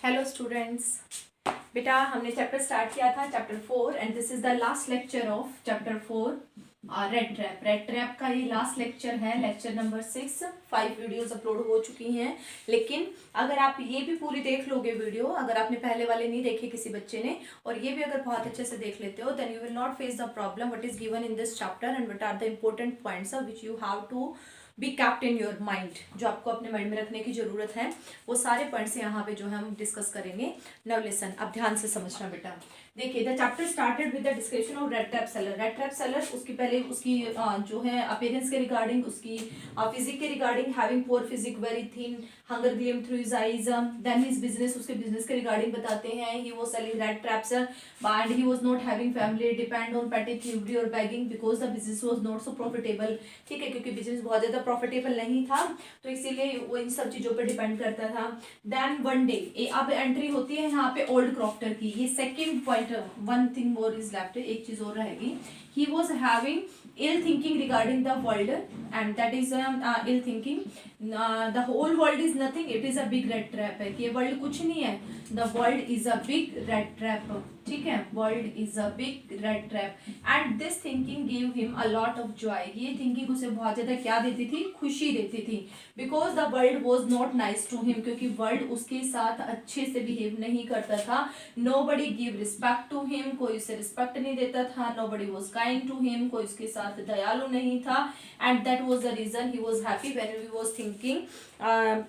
Hello students, बेटा हमने chapter start किया था chapter 4 and this is the last lecture of chapter 4 red trap. Red trap का ये लास्ट लेक्चर है, लेक्चर नंबर 6। 5 वीडियोस अपलोड हो चुकी हैं, लेकिन अगर आप ये भी पूरी देख लोगे वीडियो, अगर आपने पहले वाले नहीं देखे किसी बच्चे ने, और ये भी अगर बहुत अच्छे से देख लेते हो, then you will not face the problem what is given in this chapter and what are the important points which you have to be kept in your mind. जो आपको अपने माइंड में रखने की जरूरत है, वो सारे पॉइंट्स यहाँ पे जो है हम डिस्कस करेंगे। नाउ लिसन, अब ध्यान से समझना बेटा। देखिए, the chapter started with the description of red trap seller. Red trap seller, उसकी पहले उसकी जो है अपीयरेंस के रिगार्डिंग, उसकी फिजिक के regarding, having poor physique, very thin, hunger gleamed through his eyes. Then his business, उसके बिजनेस के रिगार्डिंग बताते हैं। He was selling rat traps and he was not having family, depend on petty thievery और begging because the business was not so profitable. ठीक है, क्योंकि business बहुत ज्यादा प्रॉफिटेबल नहीं था, तो इसीलिए वो इन सब चीजों पर डिपेंड करता था। देन वन डे, अब एंट्री होती है यहाँ पे ओल्ड क्रॉफ्टर की। ये second point, one thing more is left, एक चीज और रहेगी। He was having ill thinking regarding the world, and that is ill thinking. The whole world is nothing, it is a big red trap है कि ये world कुछ नहीं है, the world is a big red trap। ठीक है, world is a big red trap and this thinking gave him a lot of joy। ये thinking उसे बहुत ज्यादा क्या देती थी, खुशी देती थी। because the world was not nice to him, क्योंकि वर्ल्ड उसके साथ अच्छे से बिहेव नहीं करता था। nobody give respect to him, कोई उसे रिस्पेक्ट नहीं देता था। nobody was kind to him, कोई उसके साथ दयालु नहीं था। And that was the reason he was happy when he was thinking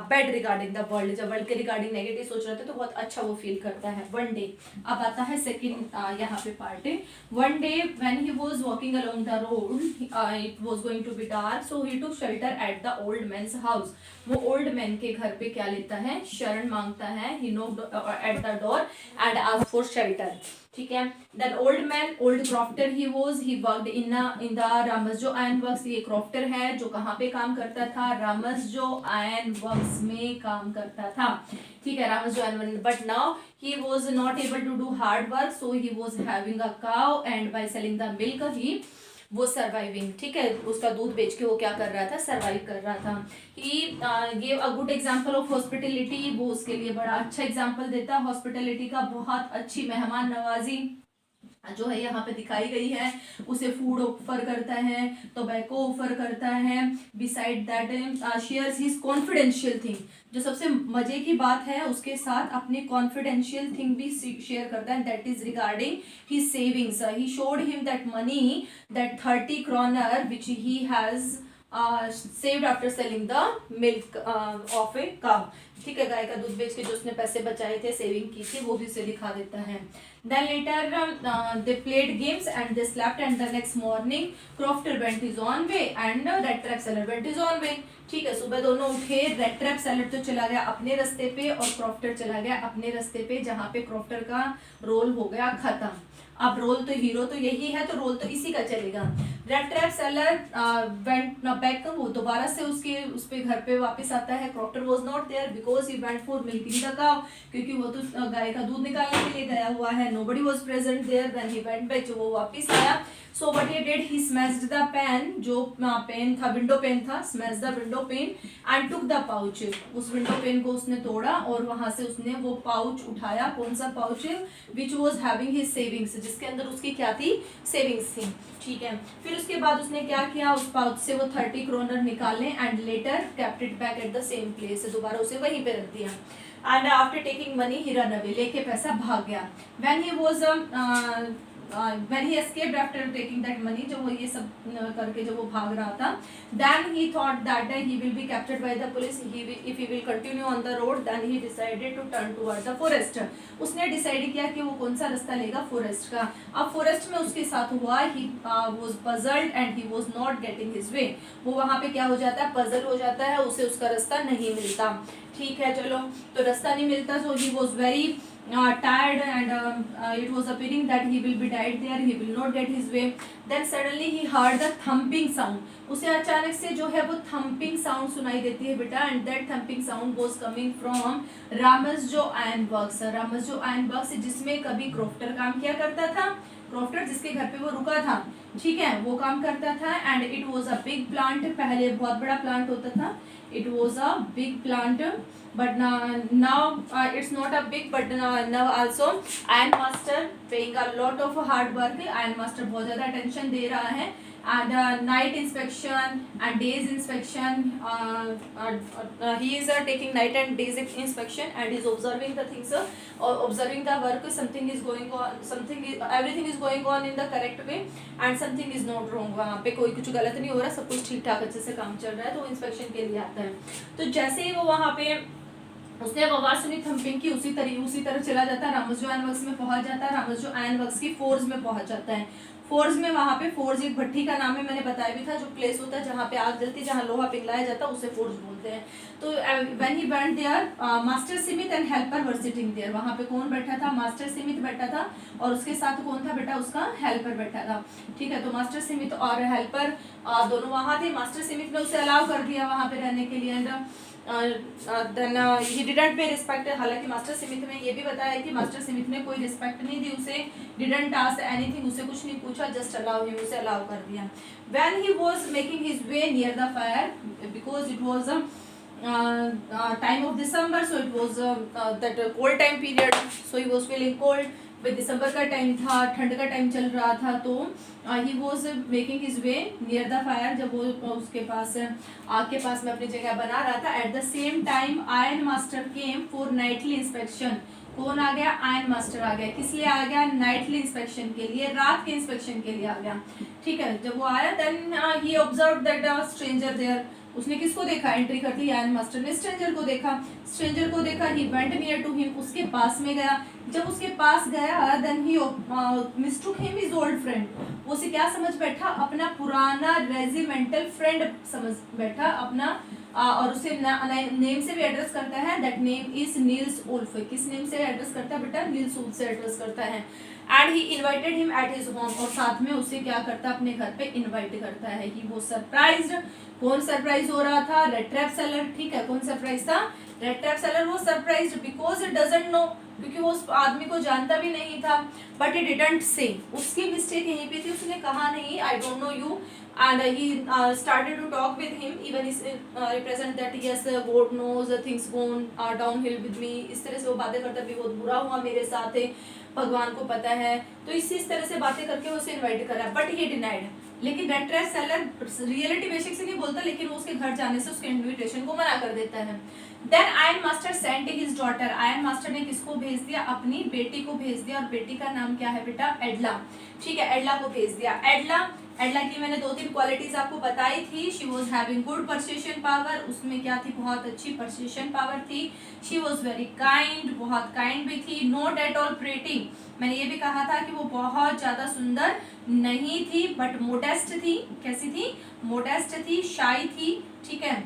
bad regarding the world. जब वर्ल्ड के रिगार्डिंग नेगेटिव सोच रहे थे तो बहुत अच्छा वो फील करता है। वन डे, अब आता है सेकंड यहाँ पे पार्ट है। One day when he was walking along the road, it was going to be dark, so he took shelter at the old man's house. वो ओल्ड मैन के घर पे क्या लेता है, शरण मांगता है। He knocked at the door and asked for shelter. ठीक है, then old man, old crofter he worked in the Ramsjo iron works. ये क्रॉफ्टर है जो कहाँ पे काम करता था, रामसजो आयरन वर्क्स में काम करता था। ठीक है, Ramsjo iron, but now he was not able to do hard work, so he was having a cow and by selling the milk he वो सर्वाइविंग। ठीक है, उसका दूध बेच के वो क्या कर रहा था, सर्वाइव कर रहा था। He give a good example of hospitality, वो उसके लिए बड़ा अच्छा एग्जांपल देता है हॉस्पिटलिटी का। बहुत अच्छी मेहमान नवाजी जो है यहाँ पे दिखाई गई है। उसे फूड ऑफर करता है, टोबैको ऑफर करता है। Beside that shares his confidential thing, जो सबसे मजे की बात है, उसके साथ अपनी कॉन्फिडेंशियल थिंग भी शेयर करता है। That is regarding his savings. He showed him that money, that 30 kroner which he has saved after selling the milk of a cow। ठीक है, गाय का दूध बेच के जो उसने पैसे बचाए थे, सेविंग की थी, वो भी उसे दिखा देता है। Then later they played games and they slept, and the next morning Crofter went his own way and Red Trap Seller went his own way। ठीक है, सुबह दोनों उठे। रेड ट्रैप सेलर तो चला गया अपने रास्ते पे और क्रॉफ्टर चला गया अपने रास्ते पे, जहाँ पे क्रॉफ्टर का रोल हो गया खत्म। अब रोल तो हीरो तो यही है, तो रोल तो इसी का चलेगा। Red trap seller went back, वो दोबारा से उस पे घर पे वापस आता है। Crofter was not there because he went for milking the cow, क्योंकि वो तो गाय का दूध निकालने के लिए गया हुआ है। Nobody was present there when he went back, जो वो वापस आया। So what he did, he smashed the pane, जो पेन था, विंडो पेन था, smash the window pane and took the pouch. उस विंडो पेन को उसने तोड़ा और वहां से उसने वो पाउच उठाया। कौन सा pouch, which was having his savings, जिसके अंदर उसकी क्या थी, सेविंग्स थी। ठीक है, फिर उसके बाद उसने क्या किया, उस पाउच से वो 30 kroner निकाले and later kept it back at the same place, दोबारा उसे वहीं पे रख दिया। And after taking money he run away, लेके पैसा भाग गया। When he was when he escaped after taking that money, जो वो ये सब करके जो वो भाग रहा था, then he thought that he will be captured by the police if he will continue on the road, then he decided to turn toward the forest। उसने डिसाइड किया कि वो कौन सा रास्ता लेगा, फॉरेस्ट का। अब फॉरेस्ट में उसके साथ हुआ, he was puzzled and he was not getting his way। वो वहाँ पे क्या हो जाता है, पजल हो जाता है, उसे उसका रास्ता नहीं मिलता। ठीक है, चलो, तो रास्ता नहीं मिलता, so he was very tired and it was appearing that he will be died there, he will not get his way। then suddenly he heard the thumping sound, उसे अचानक से जो है वो थम्पिंग साउंड सुनाई देती है बेटा। And that thumping sound was coming from Ramsjo iron works. Ramsjo iron works जिसमें कभी क्रॉफ्टर काम किया करता था, क्रॉफ्टर जिसके घर पे वो रुका था, ठीक है, वो काम करता था। And it was a big plant, पहले बहुत बड़ा प्लांट होता था। it was a big plant, but now it's not a big, but now also iron master paying a lot of hard work. iron master बहुत ज़्यादा attention दे रहा है, and night inspection and days inspection, he is taking night and days inspection and is observing the things, observing the work, something is going on, everything is going on in the correct way and something is not wrong, वहाँ पे कोई कुछ गलत नहीं हो रहा, सब कुछ ठीक ठाक अच्छे से काम चल रहा है, तो इंस्पेक्शन के लिए आता है। तो जैसे ही वो वहाँ पे उसने आवाज सुनी थम्पिंग की, उसी तरह चला जाता है, रामोस जो आयन वर्क्स में पहुंच जाता है, रामोस जो आयन वर्क्स की फोर्ज में पहुंच जाता है। फोर्ज में वहां पे, फोर्ज एक भट्टी का नाम है, मैंने बताया भी था, जो प्लेस होता है जहाँ पे आग जलती है, जहाँ लोहा पिघलाया जाता है, उसे फोर्ज बोलते हैं। तो when he went there, master smith and helper were sitting there, वहां पे कौन बैठा था? मास्टर सिमिथ बैठा था, और उसके साथ कौन था बेटा? उसका हेल्पर बैठा था। ठीक है, तो मास्टर सिमिथ और हेल्पर दोनों वहां थे। मास्टर सिमिथ ने उसे अलाउ कर दिया वहां पे रहने के लिए, एंड देन ही डिडंट पे रिस्पेक्ट। हालांकि मास्टर स्मिथ ने ये भी बताया कि मास्टर स्मिथ ने कोई रिस्पेक्ट नहीं दी उसे, डिडंट आस्क एनीथिंग, उसे कुछ नहीं पूछा, जस्ट अलाउ हिम, उसे अलाउ कर दिया। When he was making his way near the fire, because it was time of December, so it was that cold time period, so he was feeling cold. दिसंबर का time था, ठंड का time चल रहा था, तो he was making his way near the fire, जब वो उसके पास आग के पास में अपनी जगह बना रहा था। At the same time iron master came for Knightley inspection. कौन आ गया? आयरन मास्टर आ गया। किस लिए आ गया? नाइटली इंस्पेक्शन के लिए, रात के इंस्पेक्शन के लिए आ गया। ठीक है, जब वो आया then he observe that stranger there, उसने किसको देखा? एंट्री करती है आयरन मास्टर ने स्ट्रेंजर को देखा। स्ट्रेंजर को देखा, he went near to him, उसके पास में गया। जब उसके पास गया then he mistook him his old friend, वो उसे क्या समझ बैठा? अपना पुराना रेजिमेंटल फ्रेंड समझ बैठा अपना, और उसे नेम से भी एड्रेस करता है। That name is Nils Wolf. किस नेम से एड्रेस करता है बेटा? नील्स वुल्फ से एड्रेस करता है। And he invited him at his home, और साथ में उसे क्या करता है? अपने घर पे इन्वाइट करता है। ही वो सरप्राइज्ड। कौन सरप्राइज हो रहा था? Red trap seller. ठीक है, कौन सरप्राइज था? रेड ट्रैप सेलर वो surprised because it doesn't know, क्योंकि वो उस आदमी को जानता भी नहीं था। बट इट डिडंट से, उसकी मिस्टेक यहीं पे थी, उसने कहा नहीं I don't know you, and he started to talk with him, even he represent that yes God knows things gone downhill with me, इस तरह से वो बातें करता भी बहुत बुरा हुआ मेरे साथ है, भगवान को पता है, तो इस तरह से बातें करके उसे इनवाइट करा। बट ही डिनाइड, लेकिन red trap seller reality basic से नहीं बोलता, लेकिन वो उसके घर जाने से उसके इनविटेशन को मना कर देता है। Then iron master sent his daughter, iron master ने किसको भेज दिया? अपनी बेटी को भेज दिया, और बेटी का नाम क्या है बेटा? एडला। ठीक है, एडला को भेज दिया। एडला की मैंने 2-3 क्वालिटीज आपको बताई थी। She was having good perception power, उसमें क्या थी? बहुत अच्छी परसेशन पावर थी। शी वॉज वेरी काइंड, बहुत काइंड भी थी। नॉट एट ऑल प्रेटी, मैंने ये भी कहा था कि वो बहुत ज्यादा सुंदर नहीं थी, बट मोडेस्ट थी। कैसी थी? मोडेस्ट थी, शाई थी। ठीक है,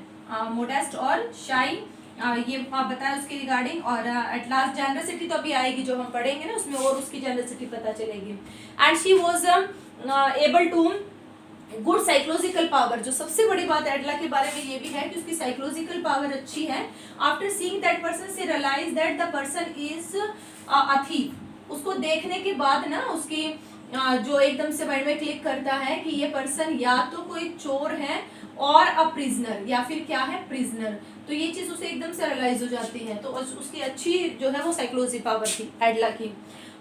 मोडेस्ट और शाई, ये बताया उसके रिगार्डिंग। और एट लास्ट जेनरसिटी तो अभी आएगी, जो हम पढ़ेंगे ना उसमें और उसकी जेनरसिटी पता चलेगी। And she was able to good psychological power, जो सबसे बड़ी बात एडला के बारे में ये भी है कि उसकी साइकोलॉजिकल पावर अच्छी है। After seeing that person she realise that the person is a thief, उसको देखने के बाद ना उसकी जो एकदम से माइंड में क्लिक करता है कि ये पर्सन या तो कोई चोर है और अ प्रिजनर, या फिर क्या है? प्रिजनर। तो ये चीज उसे एकदम से रियलाइज हो जाती है, तो उसकी अच्छी जो है वो साइकोलॉजी पावर थी एडला की।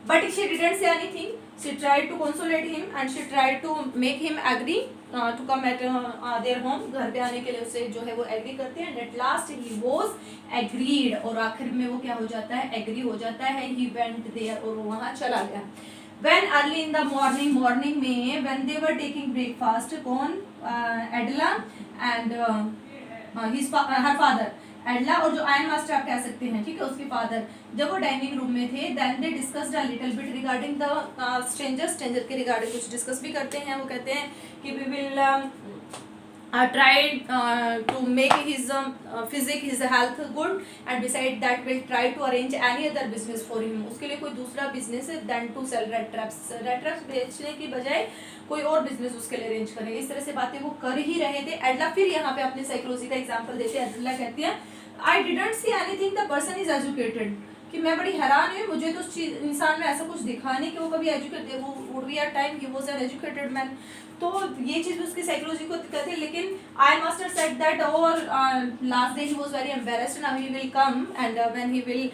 But she didn't say anything, she tried to consolate him and she tried to make him agree to come at their home, घर पे आने के लिए उसे जो है वो एग्री करते हैं। At last he was agreed, और आखिर में वो क्या हो जाता है? एग्री हो जाता है। ही वेंट देयर, और वो वहां चला गया। When early in the morning, morning में when they were taking breakfast, कौन? एडला एंड her father, एडला और जो आयरन मास्टर आप कह सकते हैं, ठीक है, उसके फादर, जब वो डाइनिंग रूम में थे, then they discussed a little bit regarding the stranger के रिगार्डिंग कुछ डिस्कस भी करते हैं। वो कहते हैं कि we will try to make his physique, his health good, and beside that we'll try to arrange any other business for him, उसके लिए कोई दूसरा बिजनेस है than to sell red traps बेचने की बजाय कोई और बिजनेस उसके लिए अरेंज करेंगे। इस तरह से बातें वो कर ही रहे थे। एडला फिर यहाँ पे अपने साइकोलॉजी का एग्जांपल देते हैं। एडला कहती है I didn't see anything, the person is educated, कि मैं बड़ी हैरान हुई, मुझे तो उस चीज इंसान में ऐसा कुछ दिखा नहीं कि वो कभी एजुकेटेड, वो would be a time he was an educated man. तो ये चीज उसकी साइकोलॉजी को दिक्कत है। लेकिन आई मास्टर सेड दैट और last day he was very embarrassed, now he will come and when he will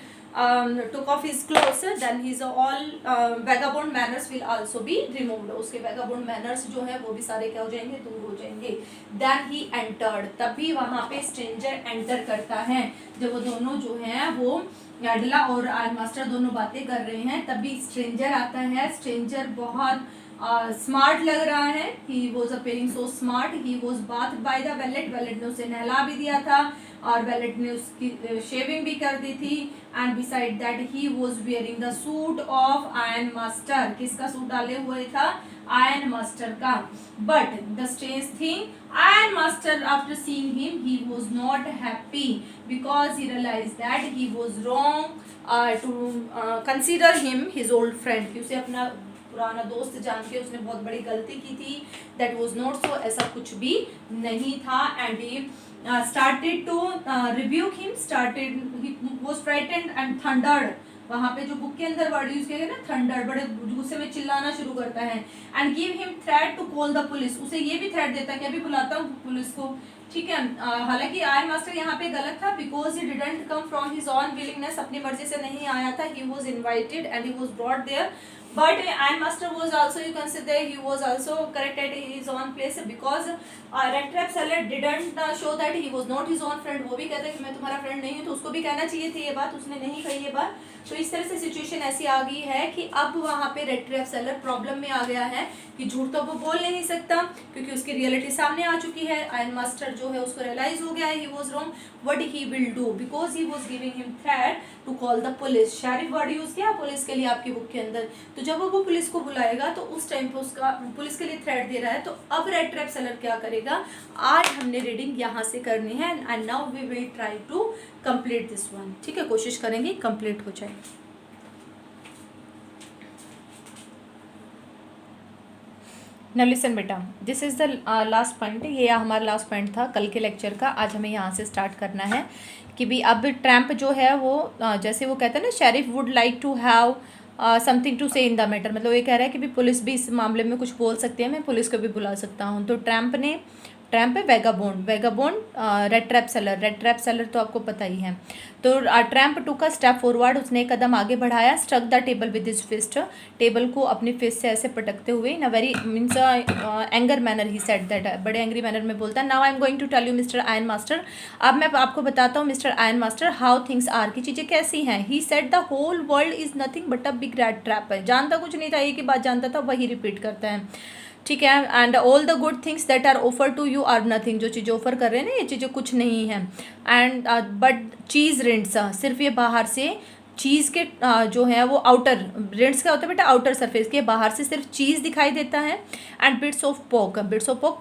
took off his clothes, then his all vagabond manners will also be removed. उसके vagabond manners जो है वो भी सारे क्या हो जाएंगे, दूर हो जाएंगे। Then he entered, तभी वहाँ पे stranger enter करता है। जब वो दोनों जो हैं वो एडला और आयन मास्टर दोनों बातें कर रहे हैं, तभी स्ट्रेंजर आता है। स्ट्रेंजर बहुत स्मार्ट लग रहा है। He was appearing so smart. He was bath by the wallet, wallet ने उसे नहला भी दिया था और वैलेट ने उसकी शेविंग भी कर दी थी। And beside that he was wearing the suit of iron master. किसका सूट डाले हुए था? आयन मास्टर का। But the strange thing, iron master after seeing him he was not happy because he realise that he was wrong to consider him his old friend. कि उसे अपना पुराना दोस्त जान के उसने बहुत बड़ी गलती की थी। दैट वॉज नॉट सो, ऐसा कुछ भी नहीं था। And he started to rebuke him, he was frightened and thundered। वहाँ पे जो बुक के अंदर वर्ड यूज किया गया ना, थंडर, बड़े गुस्से में चिल्लाना शुरू करता है। And give him threat to call the police, उसे ये भी थ्रेट देता है कि अभी बुलाता हूँ पुलिस को। ठीक है, हालांकि आयन मास्टर यहाँ पे गलत था, because he didn't come from his own willingness, अपनी मर्जी से नहीं आया था। He was invited and he was brought there. But Iron Master was also, you can say that he was also correct at his own place, because Red Trap seller didn't show that he was not his own friend। वो भी कहता है कि मैं तुम्हारा friend नहीं हूँ, तो उसको भी कहना चाहिए थी ये बात, उसने नहीं कही ये बात। तो इस तरह से सिचुएशन ऐसी आ गई है कि अब वहाँ पे रेड ट्रैप सेलर प्रॉब्लम में आ गया है कि झूठ तो वो बोल नहीं सकता क्योंकि उसकी रियलिटी सामने आ चुकी है। आयन मास्टर जो है उसको रियलाइज हो गया है he was wrong. What he will do, because he was giving him threat to call the police. Sheriff word use किया पुलिस के लिए आपकी बुक के अंदर। तो जब वो पुलिस को बुलाएगा तो उस टाइम पे उसका पुलिस के लिए थ्रेट दे रहा है। तो अब रेड ट्रैप सेलर क्या करेगा, आज हमने रीडिंग यहाँ से करनी है and now we will try to complete this one. ठीक है, कोशिश करेंगे कंप्लीट हो जाए। Now listen बेटा, this is the last point. ये हमारा लास्ट पॉइंट था कल के लेक्चर का। आज हमें यहाँ से स्टार्ट करना है कि भी अब ट्रैम्प जो है वो जैसे वो कहते हैं ना, sheriff would like to have something to say in the matter, मतलब ये कह रहा है कि भी पुलिस भी इस मामले में कुछ बोल सकती है, मैं पुलिस को भी बुला सकता हूँ। तो ट्रैम्प है वेगाबोंड रेड ट्रैप सेलर तो आपको पता ही है। तो tramp took a step forward, उसने एक कदम आगे बढ़ाया। Struck the table with his fist, table को अपनी फिस्ट से ऐसे पटकते हुए। In a very means anger manner he said that, बड़े एंग्री मैनर में बोलता है। Now I am going to tell you mister iron master, अब मैं आपको बताता हूँ mister iron master how things are, की चीज़ें कैसी हैं। He said the whole world is nothing but a big rat trap. जानता कुछ नहीं था, एक ही बात जानता था, वही रिपीट करता है। ठीक है, and all the good things that are offer to you are nothing, जो चीज़ें ऑफर कर रहे हैं ना ये चीज़ें कुछ नहीं है। एंड बट चीज़ रिंट्स, सिर्फ ये बाहर से चीज़ के जो है वो आउटर रिंट्स का होता है बेटा, आउटर सरफेस के बाहर से सिर्फ चीज़ दिखाई देता है। एंड बिट्स ऑफ पोक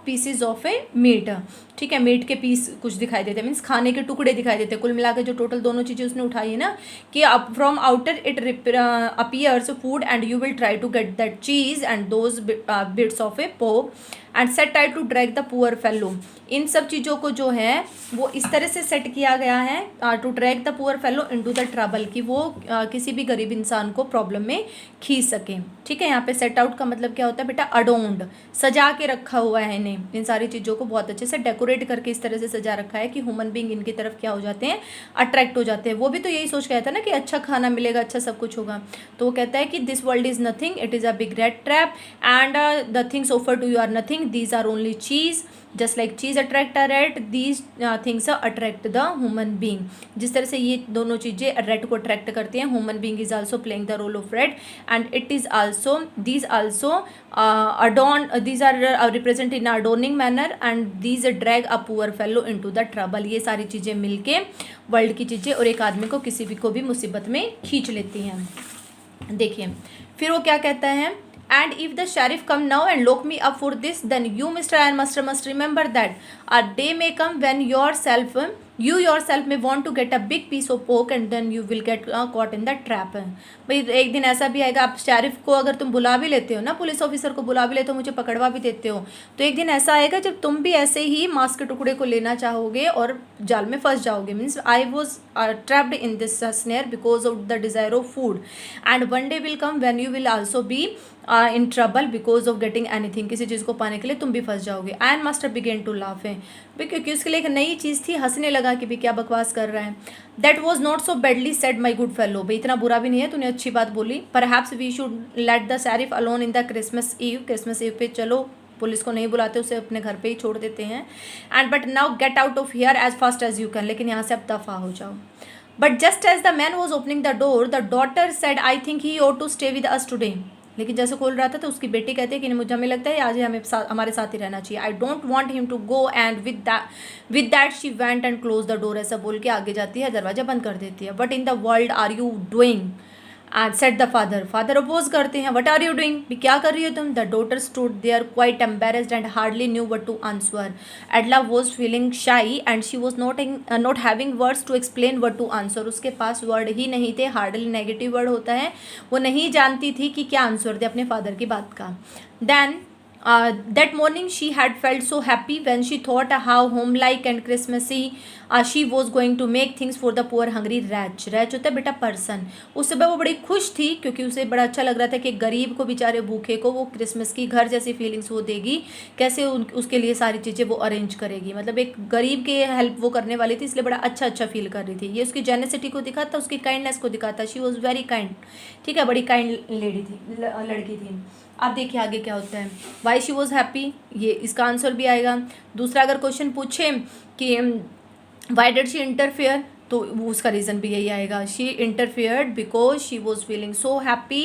पीसीज ऑफ ए मीट, ठीक है, मीट के पीस कुछ दिखाई देते हैं, मीन्स खाने के टुकड़े दिखाई देते हैं। कुल मिला के जो टोटल दोनों चीज़ें उसने उठाई है ना, कि from outer it appears food and you will try to get that cheese and those bits of a pork and set try to drag the poor fellow. इन सब चीज़ों को जो है वो इस तरह से सेट किया गया है to drag the poor fellow into the trouble, कि वो किसी भी गरीब इंसान को प्रॉब्लम में खींच सके। ठीक है, यहाँ पे सेट आउट का मतलब क्या होता है बेटा, अडोन्ड, सजा के रखा हुआ है इन्हें, इन सारी चीज़ों को बहुत अच्छे से डेकोरेट करके इस तरह से सजा रखा है कि ह्यूमन बींग इनकी तरफ क्या हो जाते हैं, अट्रैक्ट हो जाते हैं। वो भी तो यही सोच के था ना कि अच्छा खाना मिलेगा, अच्छा सब कुछ होगा। तो वो कहता है कि this world is nothing, it is a big rat trap and the things offer to you are nothing, these are only cheese, just like cheese attract a rat, these things attract the human being. जिस तरह से ये दोनों चीज़ें rat को attract करती हैं, human being is also playing the role of rat and it is also these also adorn, these are represent in adorning manner and these drag a poor fellow into the trouble। ये सारी चीज़ें मिलके world की चीज़ें और एक आदमी को किसी भी को भी मुसीबत में खींच लेती हैं। देखिए फिर वो क्या कहता है, and if the sheriff come now and lock me up for this, then you Mr. Iron Master must remember that a day may come when yourself you yourself में want to get a big piece of pork and then you will get caught in the trap. भाई एक दिन ऐसा भी आएगा, आप sheriff को अगर तुम बुला भी लेते हो ना, पुलिस ऑफिसर को बुला भी लेते हो, मुझे पकड़वा भी देते हो, तो एक दिन ऐसा आएगा जब तुम भी ऐसे ही मांस के टुकड़े को लेना चाहोगे और जाल में फंस जाओगे। Means I was trapped in this snare because of the desire of food and one day will come when you will also be in trouble because of getting anything. किसी चीज़ को पाने के लिए तुम भी फंस जाओगे। And master begin to laugh है क्योंकि उसके लिए एक नई चीज़ थी, हंसने लगा कि भी क्या बकवास कर रहा है। That was not so badly said my good fellow, भाई इतना बुरा भी नहीं है, तूने अच्छी बात बोली। Perhaps we should let the sheriff alone in the Christmas Eve, Christmas Eve पे चलो पुलिस को नहीं बुलाते, उसे अपने घर पे ही छोड़ देते हैं। And but now get out of here as fast as you can, लेकिन यहाँ से अब दफा हो जाओ। But just as the man was opening the door the daughter said I think he ought to stay with us today. लेकिन जैसे खोल रहा था तो उसकी बेटी कहती है कि मुझे हमें लगता है आज ही हमारे साथ ही रहना चाहिए। I don't want him to go and with that she went and close the door. ऐसा बोल के आगे जाती है, दरवाजा बंद कर देती है। What in the world are you doing and set the father, father oppose करते हैं, वट आर यू डूइंग, भी क्या कर रही हो तुम। The daughter stood there quite embarrassed and hardly knew what to answer. Edla was feeling shy and she was not having words to explain what to answer. उसके पास word ही नहीं थे, हार्डली नेगेटिव वर्ड होता है, वो नहीं जानती थी कि क्या आंसर दे अपने फादर की बात का। Then that morning she had felt so happy when she thought how homelike and Christmassy she was going to make things for the poor hungry wretch। wretch होता है बेटा पर्सन। उस समय वो बड़ी खुश थी क्योंकि उसे बड़ा अच्छा लग रहा था कि गरीब को, बेचारे भूखे को वो क्रिसमस की घर जैसी फीलिंग्स वो देगी, कैसे उसके लिए सारी चीज़ें वो अरेंज करेगी। मतलब एक गरीब के हेल्प वो करने वाली थी, इसलिए बड़ा अच्छा फील कर रही थी। ये उसकी जेनेसिटी को दिखाता, उसकी काइंडनेस को दिखाता। शी वॉज वेरी काइंड, ठीक है, बड़ी काइंड लेडी थी, लड़की थी। आप देखिए आगे क्या होता है। वाई शी वॉज हैप्पी, ये इसका आंसर भी आएगा। दूसरा अगर क्वेश्चन पूछे कि वाई डिड शी इंटरफेयर, तो उसका रीज़न भी यही आएगा। She interfered because she was feeling so happy,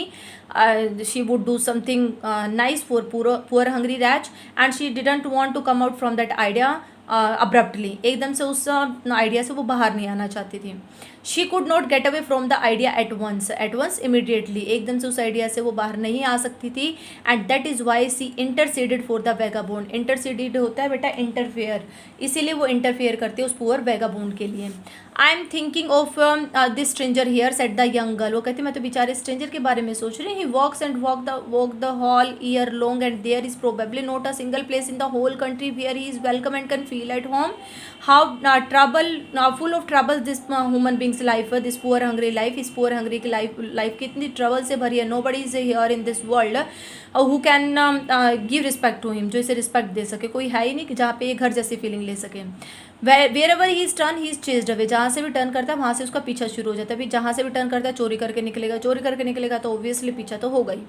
she would do something nice for poor hungry wretch and she didn't want to come out from that idea abruptly. एकदम से उस idea से वो बाहर नहीं आना चाहती थी। She could not get away from the idea at once immediately, एकदम से उस आइडिया से वो बाहर नहीं आ सकती थी। And that is why she interceded for the vagabond. Interceded होता है बेटा इंटरफेयर, इसीलिए वो इंटरफेयर करते हैं उस पुअर वेगाबोंड के लिए। I am thinking of this stranger here set the young girl. वो कहती मैं तो बेचारे स्ट्रेंजर के बारे में सोच रही। He walks and walk the whole year long and there is probably not a single place in the whole country where he is welcome and can feel at home. How trouble full of trouble this human beings life, this poor hungry life, इस poor hungry की life कितनी trouble से भरी है। Nobody is here in this world who can give respect to him, जो इसे respect दे सके। कोई है ही नहीं कि जहाँ पे ये घर जैसी फीलिंग ले सके। Wherever he is turn he is chased away, जहाँ से भी टर्न करता है वहाँ से उसका पीछा शुरू हो जाता है। जहाँ से भी टर्न करता है चोरी करके निकलेगा, चोरी करके निकलेगा तो ऑब्वियसली पीछा तो होगा ही।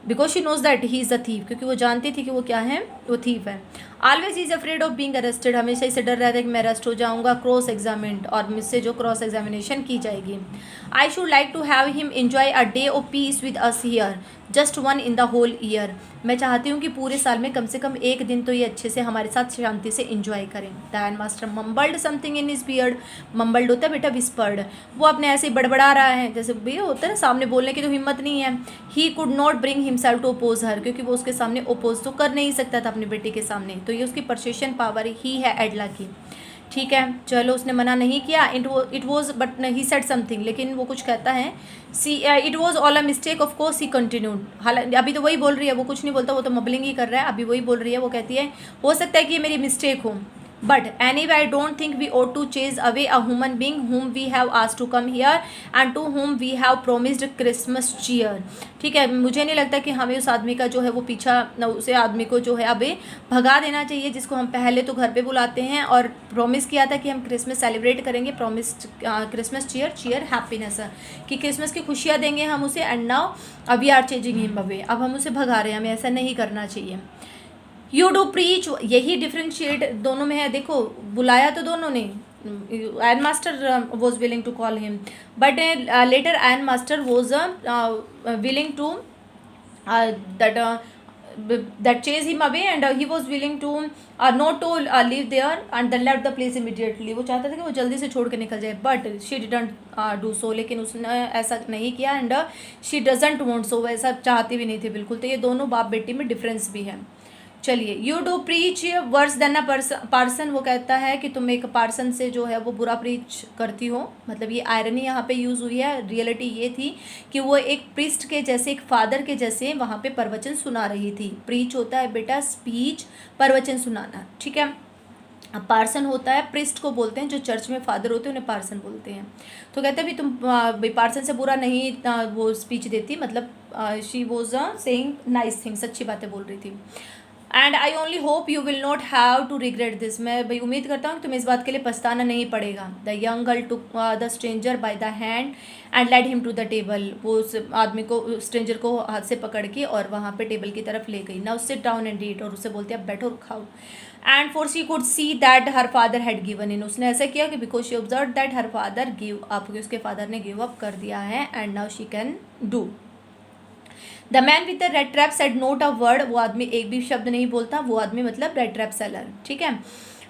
Because she knows that he is a thief, क्योंकि वो जानती थी कि वो क्या है, वो थीफ है। Always is afraid of being arrested, हमेशा इसे डर रहता है कि मैं अरेस्ट हो जाऊंगा। क्रॉस एग्जामिन्ड, और मुझसे जो क्रॉस एग्जामिनेशन की जाएगी। I should like to have him enjoy a day of peace with us here, just one in the whole year. मैं चाहती हूँ कि पूरे साल में कम से कम एक दिन तो ये अच्छे से हमारे साथ शांति से इंजॉय करें। The hand master mumbled something in his beard, mumbled होता है बेटा विस्पर्ड, वो अपने ऐसे बड़बड़ा रहा है, जैसे भैया होता है ना, सामने बोलने की तो हिम्मत नहीं है। He could not bring himself to oppose her, क्योंकि वो उसके सामने ओपोज तो कर नहीं सकता था अपनी बेटी के सामने। तो ये उसकी परसेशन पावर ही है एडला की, ठीक है। चलो उसने मना नहीं किया। It was but he said something, लेकिन वो कुछ कहता है। See it was all a mistake of course he continued. हालांकि अभी तो वही बोल रही है, वो कुछ नहीं बोलता, वो तो मबलिंग ही कर रहा है। अभी वही बोल रही है, वो कहती है हो सकता है कि ये मेरी मिस्टेक हो, but anyway I don't think we ought to chase away a human being whom we have asked to come here and to whom we have promised Christmas cheer। ठीक है, मुझे नहीं लगता कि हमें उस आदमी का जो है वो पीछा, उसे आदमी को जो है अभी भगा देना चाहिए जिसको हम पहले तो घर पे बुलाते हैं और प्रॉमिस किया था कि हम क्रिसमस सेलिब्रेट करेंगे। प्रॉमिस क्रिसमस चीयर हैप्पीनेस, कि क्रिसमस की खुशियाँ देंगे हम उसे। And now we are chasing him away, अब हम उसे भगा रहे हैं, हमें ऐसा नहीं करना चाहिए। यू डू प्रीच, यही डिफ्रेंशिएट दोनों में है। देखो बुलाया तो दोनों ने, iron master was willing to call him, but later iron master was willing to that chase him away and he was willing to not to live there and then left the place immediately। वो चाहता था कि वो जल्दी से छोड़ के निकल जाए, but she didn't do so, लेकिन उसने ऐसा नहीं किया। and she doesn't want so, वैसा चाहती भी नहीं थी बिल्कुल। तो ये दोनों बाप बेटी में डिफरेंस भी है। चलिए, you do preach worse than a parson, वो कहता है कि तुम एक पार्सन से जो है वो बुरा प्रीच करती हो, मतलब ये आयरनी यहाँ पे यूज़ हुई है। रियलिटी ये थी कि वो एक प्रीस्ट के जैसे, एक फादर के जैसे वहाँ पे प्रवचन सुना रही थी। प्रीच होता है बेटा स्पीच, प्रवचन सुनाना, ठीक है। अब पार्सन होता है, प्रिस्ट को बोलते हैं, जो चर्च में फादर होते हैं उन्हें पार्सन बोलते हैं। तो कहते हैं भी तुम भाई पार्सन से बुरा नहीं वो स्पीच देती, मतलब she was saying nice things, अच्छी बातें बोल रही थी। And I only hope you will not have to regret this, मैं भाई उम्मीद करता हूँ कि तुम्हें इस बात के लिए पछताना नहीं पड़ेगा। The young girl took the stranger by the hand and led him to the table, वो उस आदमी को, स्ट्रेंजर को हाथ से पकड़ के और वहाँ पे टेबल की तरफ ले गई। Now sit down and eat, और उससे बोलते अब बैठो और खाओ। And for she could see that her father had given in, उसने ऐसा किया कि because she observe that her father give up, कि उसके फादर ने गिव अप कर दिया है। And now she can do. The man with the rat trap said note a word, वो आदमी एक भी शब्द नहीं बोलता, वो आदमी मतलब रेड ट्रैप सेलर, ठीक है।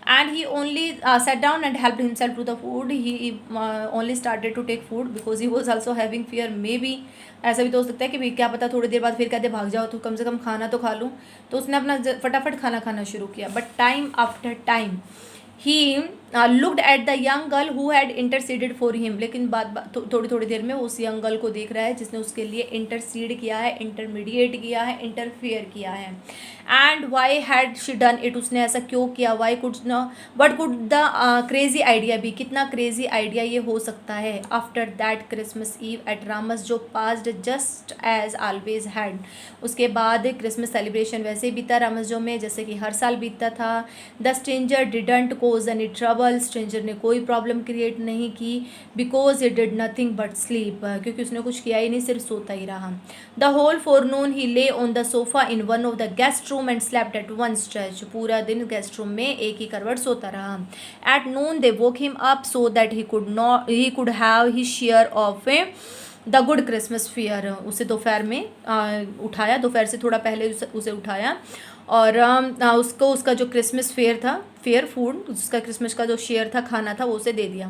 And he only set down and help himself to the food, he only started to take food because he was also having fear. Maybe ऐसा भी तो हो सकता है कि भाई क्या पता थोड़ी देर बाद फिर कहते भाग जाओ तो कम से कम खाना तो खा लूँ, तो उसने अपना फटाफट खाना खाना शुरू किया। But time after time he looked at the young girl who had interceded for him, लेकिन थोड़ी थोड़ी देर में उस यंग गर्ल को देख रहा है जिसने उसके लिए इंटरसीड किया है, इंटरमीडिएट किया है, इंटरफेयर किया है। And why had she done it, उसने ऐसा क्यों किया। Why could what could the crazy idea भी, कितना क्रेजी आइडिया ये हो सकता है। After that Christmas eve at Rams, जो passed just as always had, उसके बाद क्रिसमस सेलिब्रेशन वैसे ही बीता रामसजो में जैसे कि हर साल बीतता था। The stranger didn't cause any trouble, stranger ने कोई प्रॉब्लम क्रिएट नहीं की। Because he did nothing but sleep, क्योंकि उसने कुछ किया ही नहीं, सिर्फ सोता ही रहा। द होल फॉरनून ही ले on the sofa in one of the guest room and slept at one stretch, पूरा दिन गेस्ट रूम में एक ही करवट सोता रहा। At noon they woke him up so that he could have his share of the good Christmas fair, उसे दोपहर में उठाया, दोपहर से थोड़ा पहले उसे उठाया और उसको उसका जो क्रिसमस फेयर था, फेयर फूड, उसका क्रिसमस का जो शेयर था, खाना था, वो उसे दे दिया।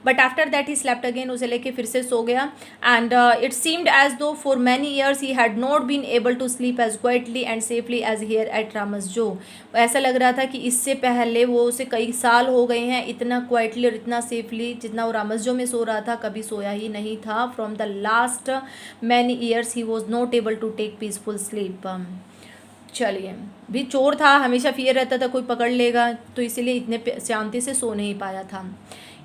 But after that he slept again, उसे लेके फिर से सो गया। And it seemed as though for many years he had not been able to sleep as quietly and safely as here at Ramsjo, ऐसा लग रहा था कि इससे पहले वो उसे कई साल हो गए हैं इतना क्वाइटली और इतना सेफली जितना वो रामसजो में सो रहा था, कभी सोया ही नहीं था। From the last many years he was not able to take peaceful sleep. चलिए, भी चोर था, हमेशा फियर रहता था कोई पकड़ लेगा, तो इसीलिए इतने शांति से सो नहीं पाया था।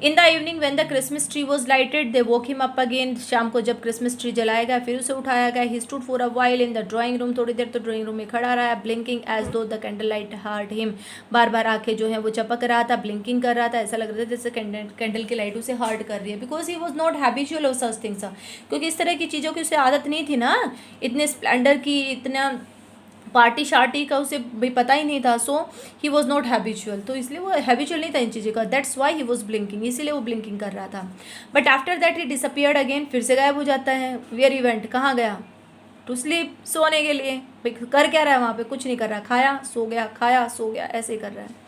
In the evening when the Christmas tree was lighted they woke him up again, शाम को जब क्रिसमस ट्री जलाया गया फिर उसे उठाया गया। He stood for a while in the drawing room, थोड़ी देर तो ड्राइंग रूम में खड़ा रहा, blinking as though the candle light hurt him, बार बार आंखें जो है वो चपक रहा था, ब्लिंकिंग कर रहा था, ऐसा लग रहा था जैसे कैंडल की लाइट उसे हर्ट कर रही है। Because he was not habitual of such things, क्योंकि इस तरह की चीज़ों की उसे आदत नहीं थी ना, इतने स्प्लेंडर की, इतना पार्टी शार्टी का उसे भाई पता ही नहीं था। सो ही वॉज नॉट हैबिचुअल, तो इसलिए वो हैबिचुअल नहीं था इन चीज़ों का, that's why he was blinking, इसीलिए वो ब्लिंकिंग कर रहा था। But after that he disappeared again, फिर से गायब हो जाता है। वेयर इवेंट, कहाँ गया, टू स्लीप, सोने के लिए। कर क्या रहा है वहाँ पे, कुछ नहीं कर रहा, खाया सो गया, खाया सो गया, ऐसे ही कर रहा है।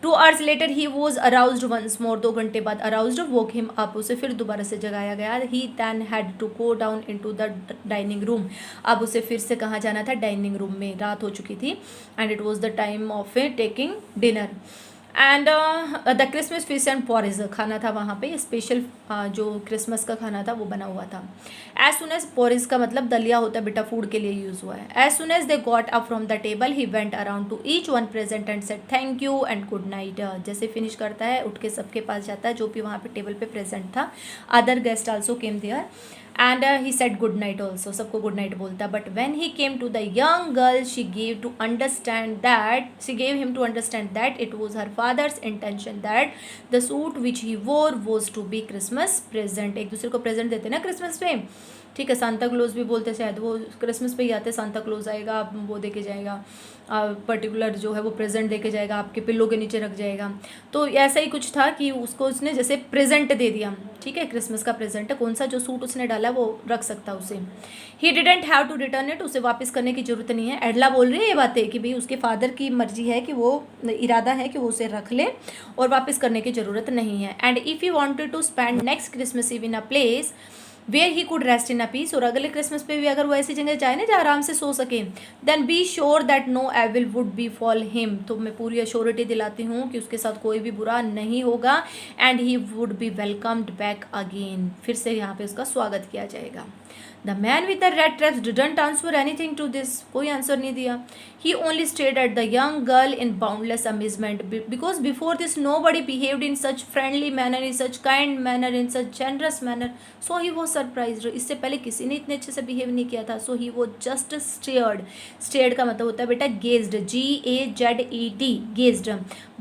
2 hours later he was aroused once more, 2 घंटे बाद aroused woke him up, उसे फिर दोबारा से जगाया गया। he then had to go down into the dining room, अब उसे फिर से कहाँ जाना था, डाइनिंग रूम में, रात हो चुकी थी। and it was the time of taking dinner and the Christmas fish and porridge, खाना था वहाँ पे स्पेशल, जो क्रिसमस का खाना था वो बना हुआ था। एज सुन एज, पॉरेज का मतलब दलिया होता है बेटा, फूड के लिए यूज़ हुआ है। As soon as they got up from the table he went around to each one present and said thank you and good night, जैसे फिनिश करता है उठ के सबके पास जाता है जो भी वहाँ पे टेबल पे प्रेजेंट था। Other guest also came there and he said good night also, सबको गुड नाइट बोलता। But when he came to the young girl she gave him to understand that it was her father's intention that the suit which he wore was to be Christmas present, एक दूसरे को present देते ना Christmas पे, ठीक है। Santa Claus भी बोलते शायद, वो क्रिसमस पे ही आते, सांता क्लोज आएगा, वो दे के जाएगा, पर्टिकुलर जो है वो प्रेजेंट दे के जाएगा, आपके पिल्लों के नीचे रख जाएगा। तो ऐसा ही कुछ था कि उसको उसने जैसे प्रेजेंट दे दिया, ठीक है, क्रिसमस का प्रेजेंट है, कौन सा जो सूट उसने डाला वो रख सकता उसे। He didn't have to return it, उसे वापस करने की जरूरत नहीं है। एडला बोल रही है ये बातें कि भाई उसके फादर की मर्जी है कि वो, इरादा है कि वो उसे रख ले और वापस करने की ज़रूरत नहीं है। And if you wanted to spend next Christmas eve in a place where he could rest in a peace, और अगले क्रिसमस पे भी अगर वो ऐसी जगह जाए ना जहाँ आराम से सो सके, then be sure that no evil would befall him, तो मैं पूरी अश्योरिटी दिलाती हूँ कि उसके साथ कोई भी बुरा नहीं होगा, and he would be welcomed back again, फिर से यहाँ पे उसका स्वागत किया जाएगा। The man with the red traps didn't answer anything to this, कोई आंसर नहीं दिया। He only stared at the young girl in boundless amazement, because before this nobody behaved in such friendly manner, in such kind manner, in such generous manner, so he was surprise, इससे पहले किसी ने इतने अच्छे से behave नहीं किया था। सो ही वो जस्ट स्टेयर्ड, स्टेयर्ड का मतलब होता है बेटा गेज्ड, GAZED, गेज्ड।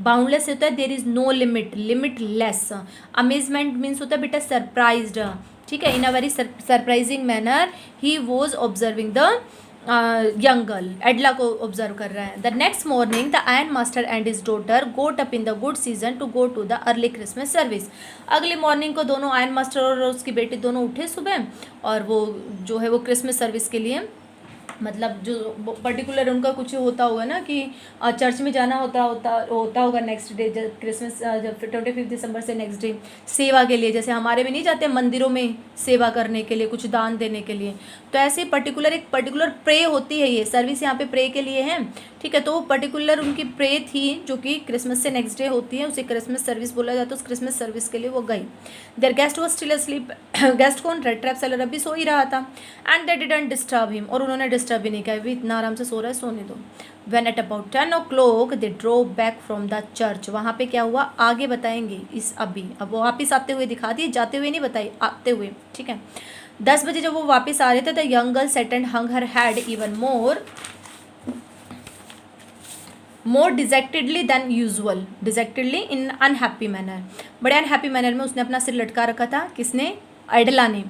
बाउंडलेस होता है there is no limit, limitless. Amazement means होता है बेटा सरप्राइज्ड, ठीक है, in a very surprising manner he was observing the young girl, Edla को ऑब्जर्व कर रहा है। The next morning the iron master and his daughter got up in the good season to go to the early Christmas service, अगली मॉर्निंग को दोनों ion master और उसकी बेटी दोनों उठे सुबह, और वो जो है वो क्रिसमस सर्विस के लिए, मतलब जो पर्टिकुलर उनका कुछ होता होगा ना कि चर्च में जाना होता होगा नेक्स्ट डे, जब क्रिसमस, जब 25 दिसंबर से नेक्स्ट डे सेवा के लिए, जैसे हमारे में नहीं जाते मंदिरों में सेवा करने के लिए, कुछ दान देने के लिए, तो ऐसे पर्टिकुलर एक पर्टिकुलर प्रे होती है, ये सर्विस यहाँ पे प्रे के लिए है, ठीक है। तो पर्टिकुलर उनकी प्रे थी जो कि क्रिसमस से नेक्स्ट डे होती है, उसे क्रिसमस सर्विस बोला जाता है। उस क्रिसमस सर्विस के लिए वो गई। There guest was still asleep, guest कौन, रेड ट्रैप सेलर अभी सो ही रहा था। And they didn't disturb him, और उन्होंने डिस्टर्ब भी नहीं किया, भी इतना आराम से सो रहा है, सोने दो। When at about 10 o'clock they drove back from the church, वहाँ पे क्या हुआ आगे बताएंगे इस अभी, अब वो वापस आते हुए दिखा दिए, जाते हुए नहीं बताई, आते हुए, ठीक है। 10 बजे जब वो वापस आ रहे थे, the young girl sat and hung her head even more dejectedly than usual, dejectedly in unhappy manner, बड़े अनहैप्पी मैनर में उसने अपना सिर लटका रखा था, किसने, एडला ने।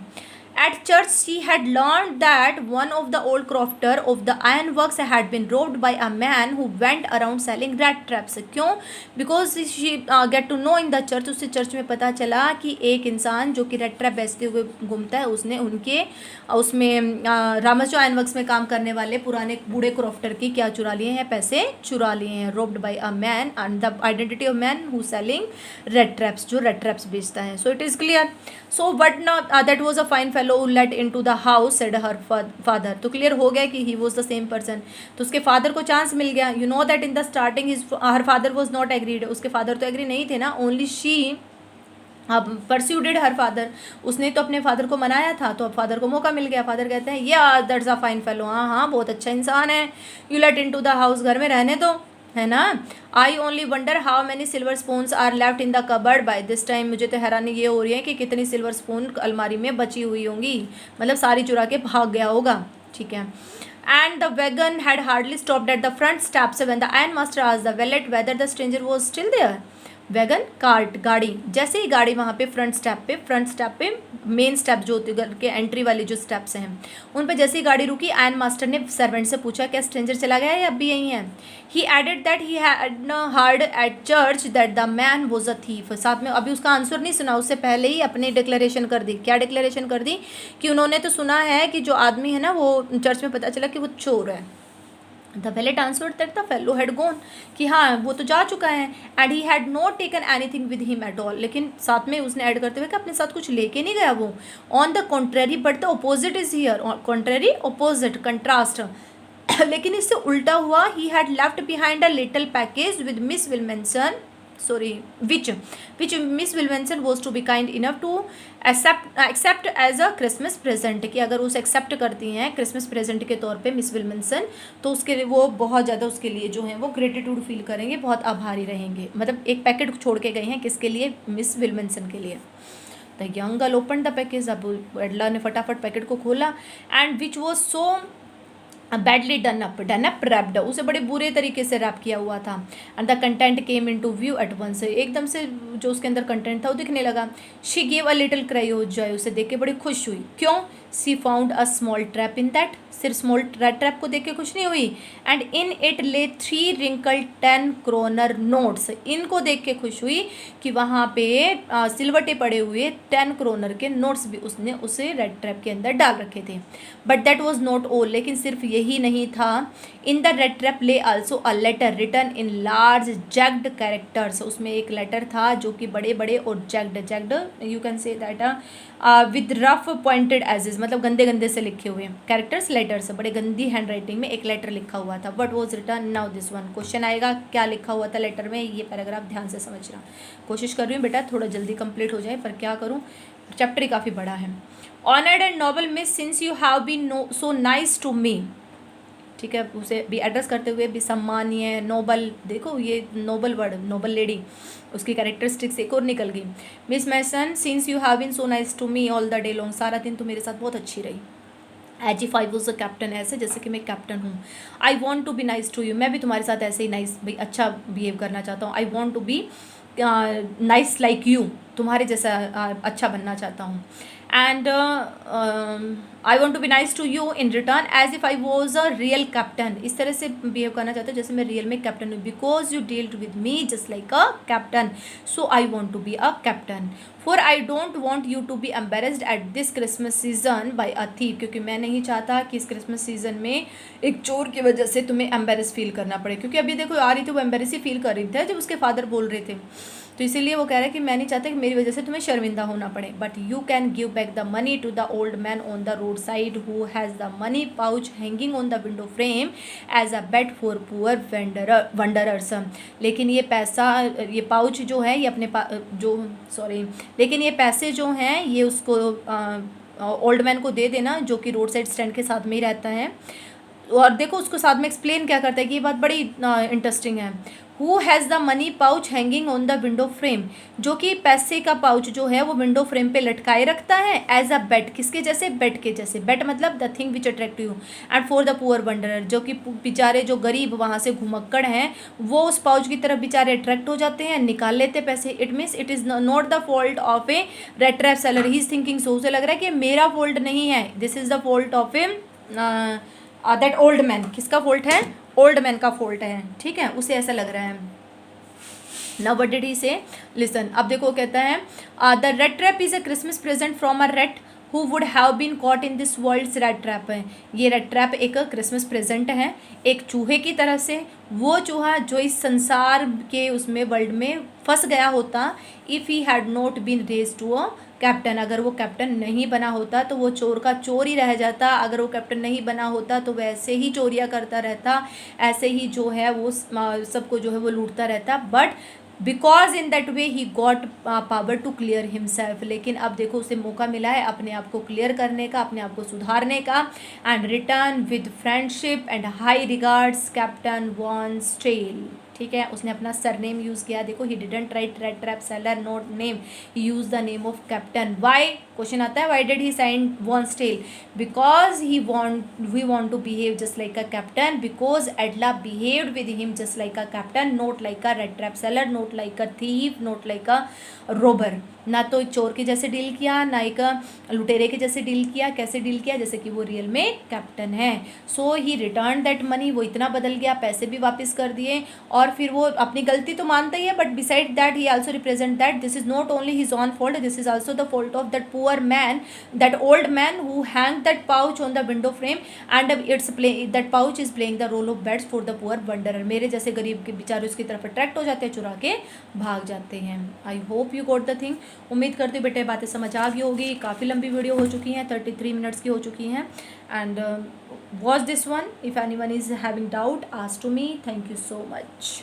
At church she had learned that one of the old crofter of the ironworks had been robbed by a man who went around selling rat traps. क्यों? Because she get to know in the church, उससे church में पता चला कि एक इंसान जो कि रेड ट्रैप बेचते हुए घूमता है, उसने उनके उसमें रामस जो आयरनवर्क्स में काम करने वाले पुराने बूढ़े क्रॉफ्टर की क्या चुरा लिए हैं, पैसे चुरा लिए हैं। Robbed by a man and the identity of man who selling rat traps, जो रेड ट्रैप्स बेचता है। So it is clear. So but not that was a fine fellow let into the house said her father, तो clear हो गया कि ही वॉज द सेम पर्सन, तो उसके फादर को चांस मिल गया। You know that in the starting her father was not agreed, उसके फादर तो एग्री नहीं थे ना, ओनली शी अब परस्यूडेड हर फादर, उसने तो अपने फादर को मनाया था, तो अब फादर को मौका मिल गया। फादर कहते हैं या दैट्स अ फाइन फेलो, हाँ हाँ बहुत अच्छा इंसान है, you let into the house, घर में रहने दो, है ना। I only wonder how many silver spoons are left in the cupboard by this time, मुझे तो हैरानी ये हो रही है कि कितनी सिल्वर स्पून अलमारी में बची हुई होंगी, मतलब सारी चुरा के भाग गया होगा, ठीक है। And the wagon had hardly stopped at the front steps when the iron master asked the valet whether the stranger was still there. Wagon cart, गाड़ी, जैसे ही गाड़ी वहाँ पे फ्रंट स्टेप पे मेन स्टेप जो होती है घर के एंट्री वाली जो स्टेप्स हैं उन पे जैसे ही गाड़ी रुकी, आयन मास्टर ने सर्वेंट से पूछा क्या स्ट्रेंजर चला गया या अब भी यहीं है। He added that he had heard at church that the man was a thief, साथ में अभी उसका आंसर नहीं सुना, उससे पहले ही अपनी डिक्लेरेशन कर दी। क्या डिक्लेरेशन कर दी कि उन्होंने तो सुना है कि जो आदमी है ना वो चर्च में पता चला कि वो चोर है। The wallet answered that the fellow had gone, कि हाँ वो तो जा चुका है। And he had not taken anything with him at all, लेकिन साथ में उसने ऐड करते हुए कि अपने साथ कुछ लेके नहीं गया वो। On the contrary but the opposite is here, contrary opposite contrast, लेकिन इससे उल्टा हुआ। He had left behind a little package with Miss Willmansson, which Miss Williamson was to be kind enough to accept as a Christmas present, कि अगर उसे accept करती हैं Christmas present के तौर पे मिस विल्मनसन, तो उसके लिए वो बहुत ज़्यादा उसके लिए जो है वो ग्रेटिट्यूड फील करेंगे, बहुत आभारी रहेंगे। मतलब एक पैकेट छोड़ के गए हैं, किसके लिए, मिस विल्मनसन के लिए। The young girl open the package, अब एडला ने फटाफट पैकेट को खोला। And which was so badly done up wrapped, उसे बड़े बुरे तरीके से रैप किया हुआ था। And the content came into view at once, एकदम से जो उसके अंदर कंटेंट था वो दिखने लगा। She gave a little cry of joy, उसे देख के बड़ी खुश हुई। क्यों, she found a small trap in that, सिर्फ स्मॉल ट्रैप को देख के खुश नहीं हुई। एंड इन इट ले 3 रिंकल 10 क्रोनर नोट्स, इनको देख के खुश हुई कि वहाँ पे सिलवटे पड़े हुए 10 क्रोनर के नोट्स भी उसने उसे रेड ट्रैप के अंदर डाल रखे थे। But that was not all, लेकिन सिर्फ यही नहीं था। In the rat trap lay also a letter written in large jagged characters, उसमें एक लेटर था जो कि बड़े बड़े और jagged you can say that with rough pointed edges, मतलब गंदे गंदे से लिखे हुए कैरेक्टर्स, लेटर्स, बड़े गंदी हैंड राइटिंग में एक लेटर लिखा हुआ था। What was written, now this one question आएगा, क्या लिखा हुआ था लेटर में, ये पैराग्राफ ध्यान से समझना। कोशिश कर रही हूँ बेटा थोड़ा जल्दी कंप्लीट हो जाए, पर क्या करूँ, चैप्टर ही काफ़ी बड़ा है। Honoured and noble miss, since you have been so nice to me, ठीक है, उसे भी एड्रेस करते हुए भी सम्मानीय, नोबल, देखो ये नोबल वर्ड, नोबल लेडी, उसकी कैरेक्टरिस्टिक्स एक और निकल गई। Miss Mason, since you have been so nice to me all the day long, सारा दिन तो मेरे साथ बहुत अच्छी रही। As if I was a captain, ऐसे जैसे कि मैं कैप्टन हूँ। I want to be nice to you, मैं भी तुम्हारे साथ ऐसे ही नाइस, भाई अच्छा बिहेव करना चाहता हूँ। I want to be nice like you, तुम्हारे जैसा अच्छा बनना चाहता हूँ। And I want to be nice to you in return as if I was a real captain, इस तरह से बिहेव करना चाहता हूँ जैसे मैं रियल में कैप्टन हूँ। Because you dealt with me just like a captain, so I want to be a captain. For I don't want you to be embarrassed at this Christmas season by a thief, क्योंकि मैं नहीं चाहता कि इस Christmas season में एक चोर की वजह से तुम्हें एम्बेरस फील करना पड़े, क्योंकि अभी देखो आ रही थी वो एम्बेरस ही फील कर रही थी जब उसके फादर बोल रहे थे, तो इसीलिए वो कह रहे हैं कि मैं नहीं चाहता कि मेरी वजह से तुम्हें शर्मिंदा होना पड़े। But you can give back the money to the old man on the road side who has the money pouch hanging on the window frame as a bait for poor wanderers, लेकिन ये पैसा, ये pouch जो है ये अपने लेकिन ये पैसे जो हैं ये उसको ओल्ड मैन को दे देना, जो कि रोड साइड स्टैंड के साथ में ही रहता है। और देखो उसको साथ में एक्सप्लेन क्या करता है कि ये बात बड़ी इंटरेस्टिंग है। Who has the money pouch hanging on the window frame, जो कि पैसे का पाउच जो है वो विंडो फ्रेम पे लटकाए रखता है एज अ बेट, किसके जैसे, बेट के जैसे, बेट मतलब the thing which attract you. And for the poor wanderer, जो कि बेचारे जो गरीब वहाँ से घुमक्कड़ हैं वो उस पाउच की तरफ बेचारे अट्रैक्ट हो जाते हैं, निकाल लेते पैसे। It means it is not the fault of A red trap seller, he is thinking so, उसे लग रहा है कि मेरा फॉल्ट नहीं है, this is the fault of A that old man. किसका फॉल्ट है, ओल्ड मैन का फॉल्ट है, ठीक है, उसे ऐसा लग रहा है। नाउ व्हाट डिड ही से, लिसन, अब देखो कहता है the rat trap is a Christmas present from a rat who would have been caught in this world's rat trap है। ये रेड ट्रैप एक क्रिसमस प्रेजेंट है एक चूहे की तरह से, वो चूहा जो इस संसार के उसमें वर्ल्ड में फंस गया होता, if he had not been raised to a captain, अगर वो कैप्टन नहीं बना होता तो वो चोर का चोर ही रह जाता, अगर वो कैप्टन नहीं बना होता तो वैसे ही चोरियाँ करता रहता, ऐसे ही जो है वो सबको जो है वो लूटता रहता। But because in that way he got power to clear himself, लेकिन अब देखो उसे मौका मिला है अपने आप को क्लियर करने का, अपने आप को सुधारने का। And return with friendship and high regards captain von Stahle, ठीक है, उसने अपना सरनेम यूज़ किया। देखो he didn't write rat trap seller not name, he use the name of captain. Why, question आता है why did he sign von Stahle, because he want to behave just like a captain, because Edla behaved with him just like a captain, not like a rat trap seller, note like a thief, note like a Rober, ना तो चोर के जैसे deal किया ना एक लुटेरे के जैसे डील किया। कैसे डील किया, जैसे कि वो रियल में कैप्टन है। सो ही रिटर्न दैट मनी, वो इतना बदल गया, पैसे भी वापस कर दिए, और फिर वो अपनी गलती तो मानता ही है, but beside that he also represent that this is not only his own fault, this is also the fault of that poor man, that old man who hang that pouch on the window frame and it's that pouch is playing the role of baits for the poor wanderer. मेरे जैसे गरीब के बेचारे उसकी तरफ attract हो जाते हैं, चुरा के भाग जाते हैं। I hope you got the thing, उम्मीद करती हूँ बेटे बातें समझ आ गई होगी। काफ़ी लंबी वीडियो हो चुकी हैं, 33 मिनट्स की हो चुकी हैं। And watch this one, if anyone is having doubt ask to me. Thank you so much.